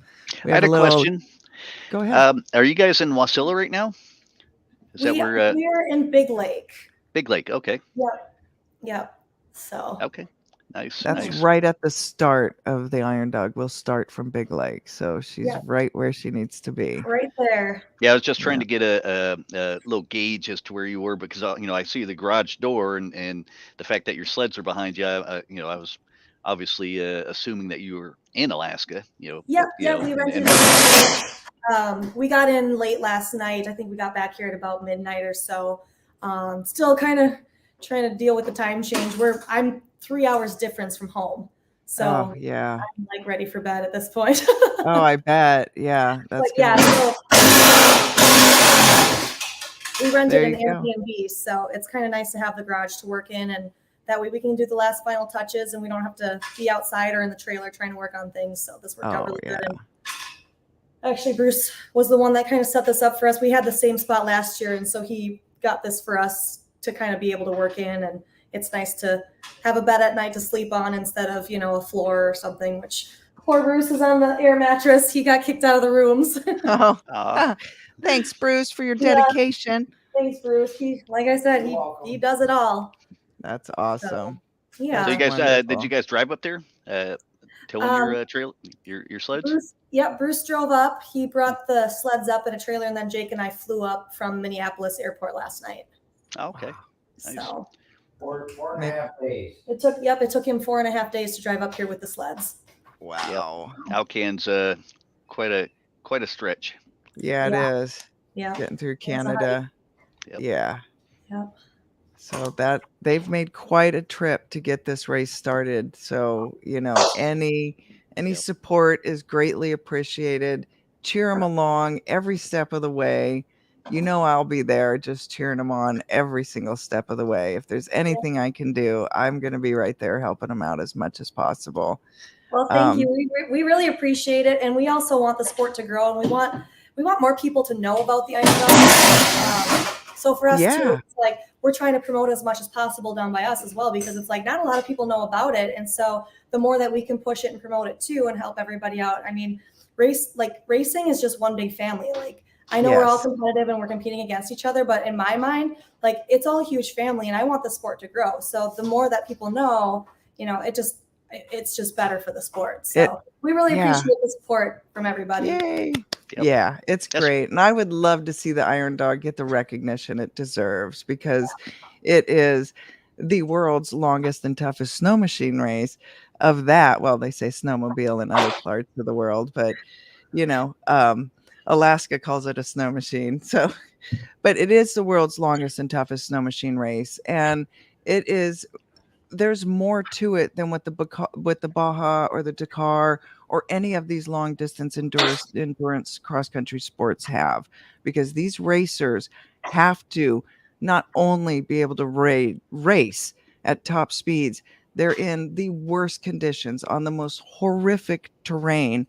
We I had have a little. question. Go ahead. Are you guys in Wasilla right now? Is that We where are in Big Lake. Big Lake. Okay. Yep. So Okay. Nice. That's Nice. right at the start of the Iron Dog. We'll start from Big Lake, so she's Yeah. right where she needs to be. right there. Yeah, I was just trying Yeah. to get a little gauge as to where you were because I see the garage door and the fact that your sleds are behind you. I was obviously assuming that you were in Alaska. Yep. but, We and, rented. We got in late last night. I think we got back here at about midnight or so. Still kind of trying to deal with the time change. I'm 3 hours difference from home, so Oh yeah. I'm like ready for bed at this point. Oh, I bet. Yeah, But that's yeah, gonna so we rented There an you go. Airbnb, so it's kind of nice to have the garage to work in, and that way we can do the last final touches, and we don't have to be outside or in the trailer trying to work on things. So this worked out really good. And actually, Bruce was the one that kind of set this up for us. We had the same spot last year, and so he got this for us to kind of be able to work in, and it's nice to have a bed at night to sleep on instead of a floor or something, which poor Bruce is on the air mattress. He got kicked out of the rooms. Oh, Aw. thanks, Bruce, for your Yeah. dedication. Thanks, Bruce. Like I said, he does it all. That's awesome. Yeah. So you guys, Wonderful. did you guys drive up there, towing your trail, your sleds? Bruce drove up. He brought the sleds up in a trailer, and then Jake and I flew up from Minneapolis airport last night. Oh, okay. Nice. So 4.5 days. it took him 4.5 days to drive up here with the sleds. Wow. Alcan's quite a stretch. Yeah, it Yeah. is. Yeah. Getting through Canada. Yep. Yeah. Yep. So that they've made quite a trip to get this race started. So, any Yep. support is greatly appreciated. Cheer them along every step of the way. I'll be there just cheering them on every single step of the way. If there's anything I can do, I'm going to be right there helping them out as much as possible. Well, thank you. We really appreciate it, and we also want the sport to grow, and we want more people to know about the Iron Dog. So for us too, it's like we're trying to promote as much as possible down by us as well, because it's like not a lot of people know about it, and so the more that we can push it and promote it too, and help everybody out. I mean, racing is just one big family. Like I know we're all competitive and we're competing against each other, but in my mind, like it's all a huge family, and I want the sport to grow. So the more that people know, it's just better for the sport. So we really appreciate the support from everybody. Yay. Yep. Yeah, it's great. And I would love to see the Iron Dog get the recognition it deserves, because it is the world's longest and toughest snow machine race of that. Well, they say snowmobile in other parts of the world, but Alaska calls it a snow machine. So, but it is the world's longest and toughest snow machine race. And there's more to it than what the Baja or the Dakar or any of these long distance endurance cross country sports have, because these racers have to not only be able to race at top speeds, they're in the worst conditions on the most horrific terrain,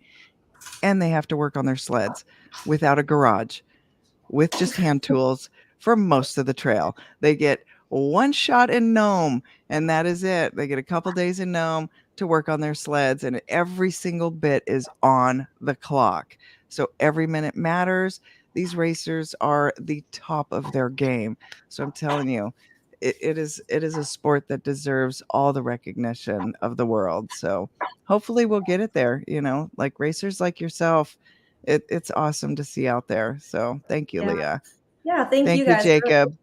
and they have to work on their sleds without a garage, with just hand tools for most of the trail. They get one shot in Nome, and that is it. They get a couple days in Nome to work on their sleds, and every single bit is on the clock. So every minute matters. These racers are the top of their game. So I'm telling you, it is a sport that deserves all the recognition of the world. So hopefully we'll get it there, like racers like yourself. It's awesome to see out there. So thank you, Leah. Yeah, thank you guys. Jacob.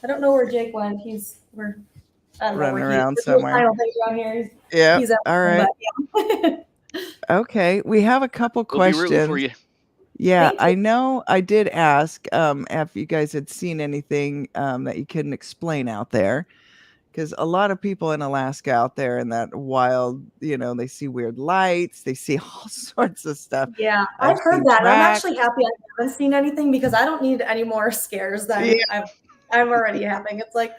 I don't know where Jake went. I don't know Running where around he's somewhere. Final things around here. Yeah. He's out All right. but, Okay. We have a couple We'll be rooting questions. for you. Yeah, Thank you. I know I did ask if you guys had seen anything that you couldn't explain out there, because a lot of people in Alaska out there in that wild, they see weird lights, they see all sorts of stuff. Yeah, I've heard seen that. I'm tracks. actually happy I haven't seen anything, because I don't need any more scares than I'm already having. It's like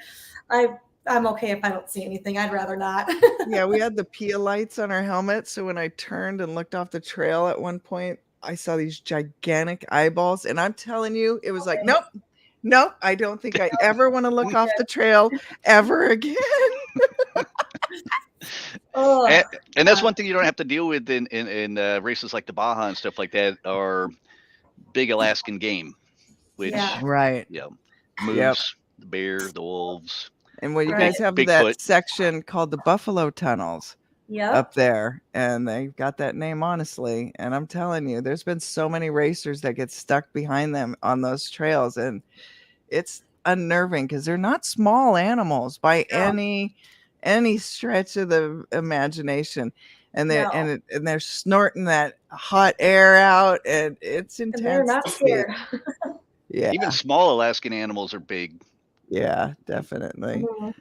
I'm okay if I don't see anything. I'd rather not. Yeah, we had the Pia lights on our helmet, so when I turned and looked off the trail at one point, I saw these gigantic eyeballs, and I'm telling you, it was like, nope, I don't think I ever want to look off the trail ever again. And that's one thing you don't have to deal with in races like the Baja and stuff like that, or big Alaskan game, which Right. moves the bear, the wolves. And well, you Right. guys have Bigfoot. that section called the Buffalo Tunnels Yep. up there, and they got that name honestly. And I'm telling you, there's been so many racers that get stuck behind them on those trails, and it's unnerving because they're not small animals by No. any stretch of the imagination. And they're No. and they're snorting that hot air out, and it's And they're intense not to see. scared. Yeah, Even small Alaskan animals are big. yeah, definitely. Mhm.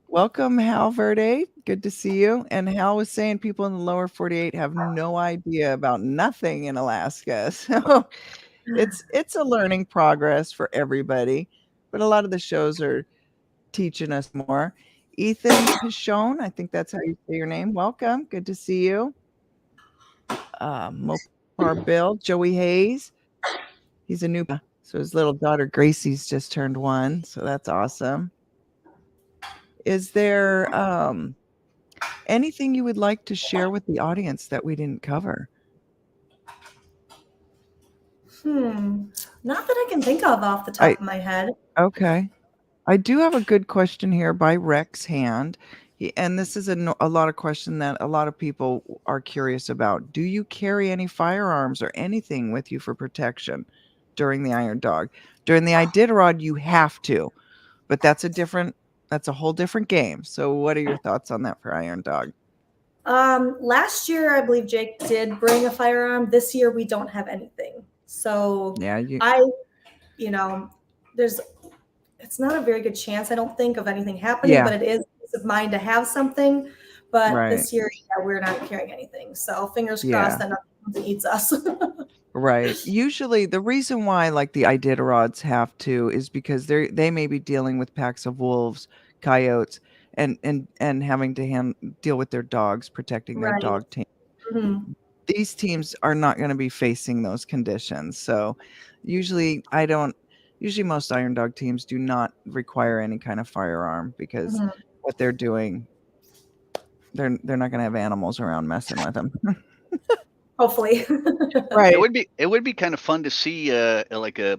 Welcome, Hal Verde. Good to see you. And Hal was saying people in the lower 48 have no idea about nothing in Alaska. So it's a learning progress for everybody. But a lot of the shows are teaching us more. Ethan Pichon, I think that's how you say your name. Welcome. Good to see you. Mopar Bill, Joey Hayes. He's a new, so his little daughter Gracie's just turned 1. So that's awesome. Is there anything you would like to share with the audience that we didn't cover? Not that I can think of off the top of my head. Okay. I do have a good question here by Rex Hand. And this is a lot of question that a lot of people are curious about. Do you carry any firearms or anything with you for protection during the Iron Dog? During the Iditarod, you have to, but that's a whole different game. So what are your thoughts on that for Iron Dog? Last year, I believe Jake did bring a firearm. This year, we don't have anything. So Yeah, it's not a very good chance, I don't think, of anything happening, but it is peace of mind to have something. But right. this year, we're not carrying anything. So fingers Yeah. crossed that nothing eats us. Right. Usually the reason why like the Iditarods have to is because they may be dealing with packs of wolves, coyotes, and having to deal with their dogs, protecting their Right. dog team. Mhm. These teams are not going to be facing those conditions. So usually most Iron Dog teams do not require any kind of firearm because Mhm. what they're doing, they're not going to have animals around messing with them. Hopefully. Right. It would be kind of fun to see like a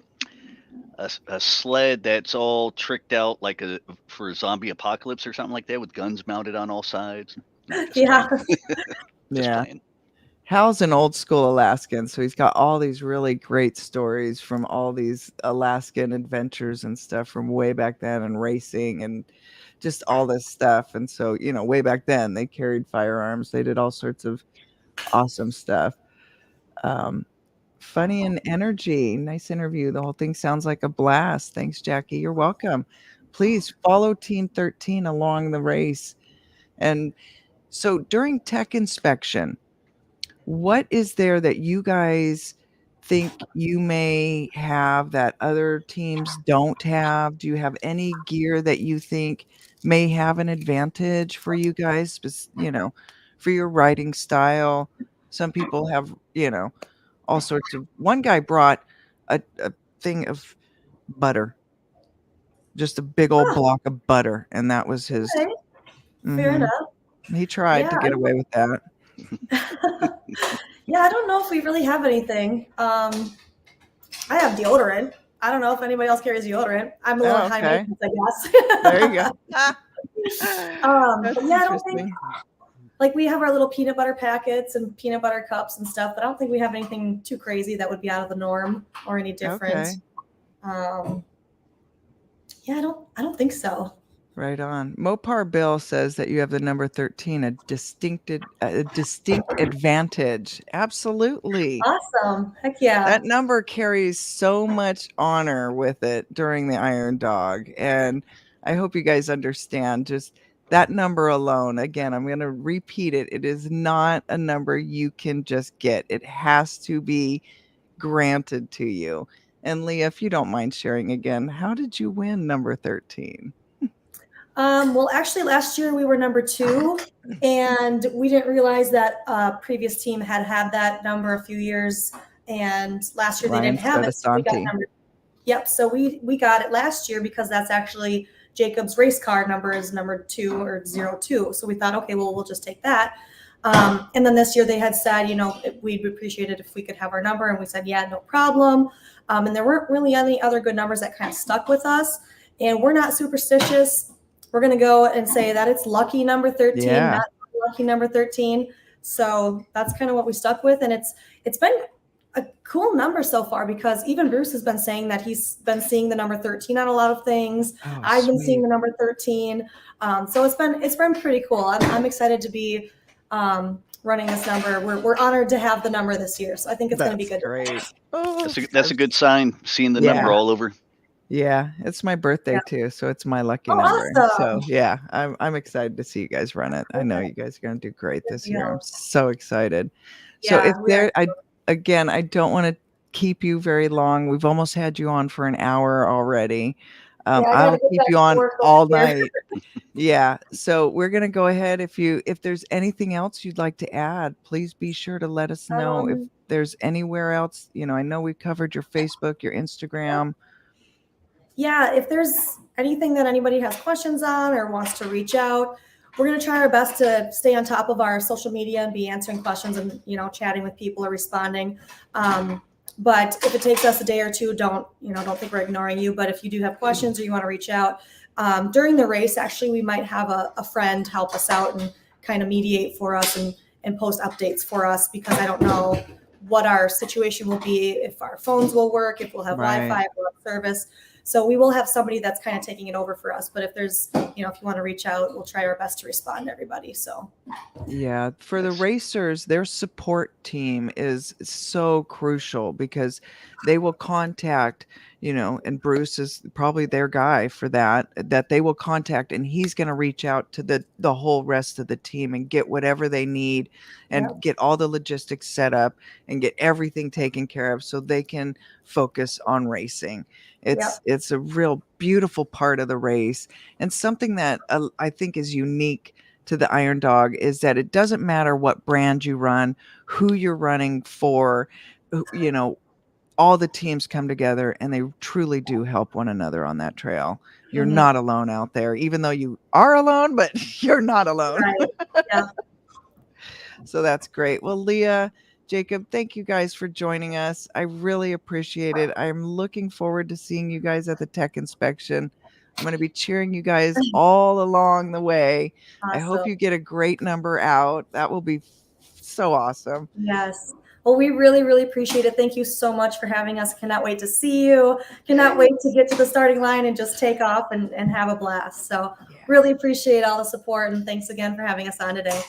sled that's all tricked out like for a zombie apocalypse or something like that with guns mounted on all sides. No, just Yeah. playing. Hal's an old school Alaskan, so he's got all these really great stories from all these Alaskan adventures and stuff from way back then, and racing and just all this stuff. And so, way back then they carried firearms. They did all sorts of awesome stuff. Funny and energy. Nice interview. The whole thing sounds like a blast. Thanks, Jackie. You're welcome. Please follow Team 13 along the race. And so during tech inspection, what is there that you guys think you may have that other teams don't have? Do you have any gear that you think may have an advantage for you guys, for your riding style? Some people have, all sorts of. One guy brought a thing of butter, just a big old block of butter, and that was his. Okay. Fair enough. He tried to get away with that. Yeah, I don't know if we really have anything. I have deodorant. I don't know if anybody else carries deodorant. I'm a little high maintenance, I guess. There you go. But yeah, I don't think, like, we have our little peanut butter packets and peanut butter cups and stuff, but I don't think we have anything too crazy that would be out of the norm or any different. Yeah, I don't think so. Right on. Mopar Bill says that you have the number 13, a distinct advantage. Absolutely. Awesome. Heck yeah. That number carries so much honor with it during the Iron Dog. And I hope you guys understand just that number alone. Again, I'm going to repeat it. It is not a number you can just get. It has to be granted to you. And Leah, if you don't mind sharing again, how did you win number 13? Well, actually, last year we were number 2, and we didn't realize that previous team had that number a few years, and last year they didn't have it. So we got Yep. So we got it last year because that's actually Jacob's race car number is number 2 or 02. So we thought, okay, well, we'll just take that. And then this year they had said, we'd appreciate it if we could have our number, and we said, yeah, no problem. And there weren't really any other good numbers that kind of stuck with us. and we're not superstitious. We're going to go and say that it's lucky number 13, Yeah. not lucky number 13. So that's kind of what we stuck with. And it's been a cool number so far, because even Bruce has been saying that he's been seeing the number 13 on a lot of things. Oh, I've been seeing sweet. the number 13. So it's been pretty cool. I'm excited to be running this number. We're honored to have the number this year. So I think it's going to be That's good. great. Oh, That's a good sign. Seeing the number Yeah. all over. yeah, it's my birthday Yeah. too, so it's my lucky Oh, number. awesome. So yeah, I'm excited to see you guys run it. I know you guys are gonna do great Good this year. I'm deal. so excited. So Yeah, if we are. I don't want to keep you very long. We've almost had you on for an hour already. Yeah, I gotta I'll get keep back you to on work over all here. night. Yeah. So we're gonna go ahead. If there's anything else you'd like to add, please be sure to let us know. If there's anywhere else, I know we've covered your Facebook, your Instagram. Yeah, if there's anything that anybody has questions on or wants to reach out, we're going to try our best to stay on top of our social media and be answering questions and, chatting with people or responding. But if it takes us a day or two, don't think we're ignoring you. But if you do have questions or you want to reach out during the race, actually, we might have a friend help us out and kind of mediate for us and post updates for us, because I don't know what our situation will be, if our phones will work, if we'll have Right. Wi-Fi, if we'll have service. So we will have somebody that's kind of taking it over for us. But if there's, if you want to reach out, we'll try our best to respond to everybody. So Yeah, for the racers, their support team is so crucial, because they will contact, and Bruce is probably their guy for that they will contact, and he's going to reach out to the whole rest of the team and get whatever they need and Yep. get all the logistics set up and get everything taken care of so they can focus on racing. It's a real beautiful part of the race, and something that I think is unique to the Iron Dog is that it doesn't matter what brand you run, who you're running for, all the teams come together and they truly do help one another on that trail. You're Mhm. not alone out there, even though you are alone, but you're not alone. Right. Yeah. So that's great. Well, Leah, Jacob, thank you guys for joining us. I really appreciate it. I'm looking forward to seeing you guys at the tech inspection. I'm going to be cheering you guys all along the way. I hope Awesome. you get a great number out. That will be so awesome. Yes. Well, we really, really appreciate it. Thank you so much for having us. Cannot wait to see you. Cannot wait to get to the starting line and just take off and have a blast. So really appreciate all the support, and thanks again for having us on today.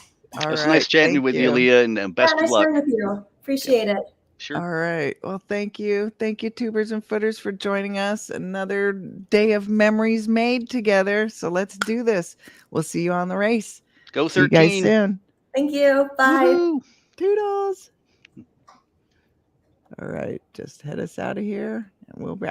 All It's right. nice chatting Thank with you, Leah, and best nice of luck. sharing with you. Appreciate it. Sure. All right. Well, thank you. Thank you, tubers and footers, for joining us. Another day of memories made together. So let's do this. We'll see you on the race. Go See you guys 13. soon. Thank you. Bye. Woohoo. Toodles. All right. Just head us out of here and we'll be out.